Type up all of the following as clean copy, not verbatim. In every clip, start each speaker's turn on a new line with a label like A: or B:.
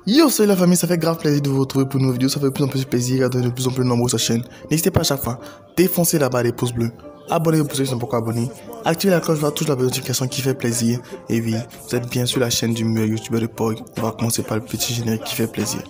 A: Yo, salut la famille, ça fait grave plaisir de vous retrouver pour une nouvelle vidéo. Ça fait de plus en plus plaisir d'être de plus en plus nombreux sur la chaîne. N'hésitez pas à chaque fois, défoncez la barre des pouces bleus. Abonnez-vous pour ceux qui sont pas encore abonnés. Activez la cloche, touche la notification qui fait plaisir. Et oui, vous êtes bien sur la chaîne du meilleur youtubeur de Pog. On va commencer par le petit générique qui fait plaisir.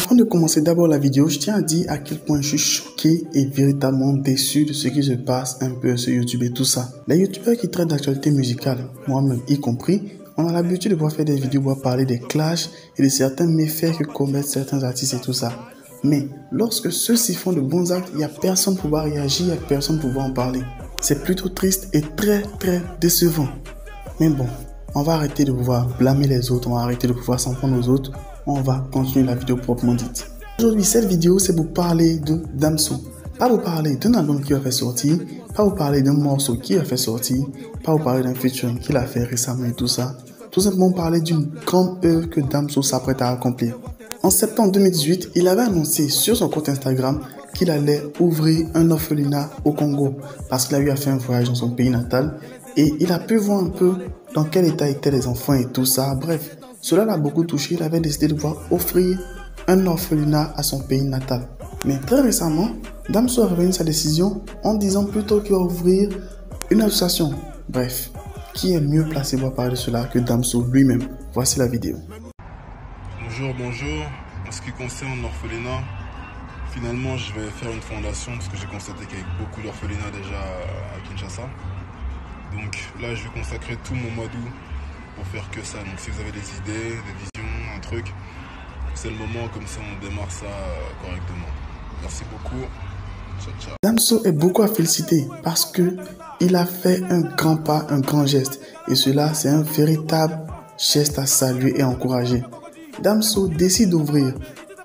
A: Avant de commencer d'abord la vidéo, je tiens à dire à quel point je suis choqué et véritablement déçu de ce qui se passe un peu sur YouTube et tout ça. Les youtubeurs qui traitent d'actualité musicale, moi-même y compris, on a l'habitude de pouvoir faire des vidéos pour parler des clashs et de certains méfaits que commettent certains artistes et tout ça. Mais lorsque ceux-ci font de bons actes, il n'y a personne pour pouvoir réagir, il n'y a personne pour pouvoir en parler. C'est plutôt triste et très décevant. Mais bon, on va arrêter de pouvoir blâmer les autres, on va arrêter de pouvoir s'en prendre aux autres. On va continuer la vidéo proprement dite. Aujourd'hui, cette vidéo, c'est pour parler de Damso. Pas vous parler d'un album qu'il a fait sortir, pas vous parler d'un morceau qu'il a fait sortir, pas vous parler d'un featuring qu'il a fait récemment et tout ça. Tout simplement parler d'une grande œuvre que Damso s'apprête à accomplir. En septembre 2018, il avait annoncé sur son compte Instagram qu'il allait ouvrir un orphelinat au Congo parce qu'il a eu à faire un voyage dans son pays natal et il a pu voir un peu dans quel état étaient les enfants et tout ça. Bref, cela l'a beaucoup touché. Il avait décidé de pouvoir offrir un orphelinat à son pays natal. Mais très récemment, Damso a revenu sa décision en disant plutôt qu'il va ouvrir une association. Bref, qui est mieux placé pour parler de cela que Damso lui-même? Voici la vidéo.
B: Bonjour. En ce qui concerne l'orphelinat, finalement je vais faire une fondation parce que j'ai constaté qu'il y a beaucoup d'orphelinats déjà à Kinshasa. Donc là je vais consacrer tout mon mois d'août pour faire que ça. Donc si vous avez des idées, des visions, un truc, c'est le moment, comme ça on démarre ça correctement. Merci beaucoup. Ciao, ciao.
A: Damso est beaucoup à féliciter parce que il a fait un grand pas, un grand geste. Et cela, c'est un véritable geste à saluer et encourager. Damso décide d'ouvrir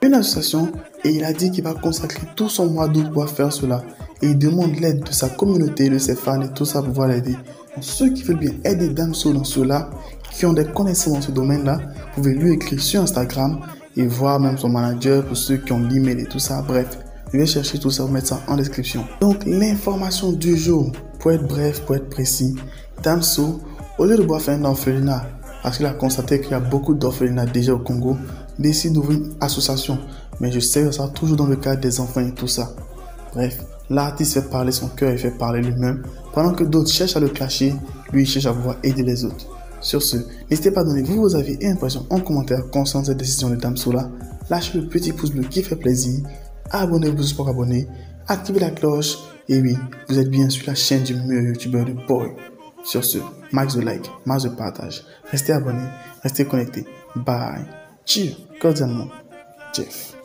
A: une association et il a dit qu'il va consacrer tout son mois d'août pour faire cela. Et il demande l'aide de sa communauté, de ses fans et tout ça pour pouvoir l'aider. Donc ceux qui veulent bien aider Damso dans cela, qui ont des connaissances dans ce domaine-là, vous pouvez lui écrire sur Instagram et voir même son manager pour ceux qui ont l'email et tout ça. Bref, je vais chercher tout ça, vous mettre ça en description. Donc l'information du jour, pour être bref, pour être précis, Damso, au lieu de pouvoir faire un orphelinat, parce qu'il a constaté qu'il y a beaucoup d'orphelinats déjà au Congo, décide d'ouvrir une association. Mais je sais que ça toujours dans le cadre des enfants et tout ça. Bref, l'artiste fait parler son cœur et fait parler lui-même. Pendant que d'autres cherchent à le clasher, lui il cherche à pouvoir aider les autres. Sur ce, n'hésitez pas à donner vos avis et impressions en commentaire concernant cette décision de Damso là. Lâchez le petit pouce bleu qui fait plaisir. Abonnez-vous pour abonner. Activez la cloche. Et oui, vous êtes bien sur la chaîne du meilleur youtubeur de Pog. Sur ce, max de like, max de partage. Restez abonnés, restez connectés. Bye. Cheers. Cordialement, Jeff.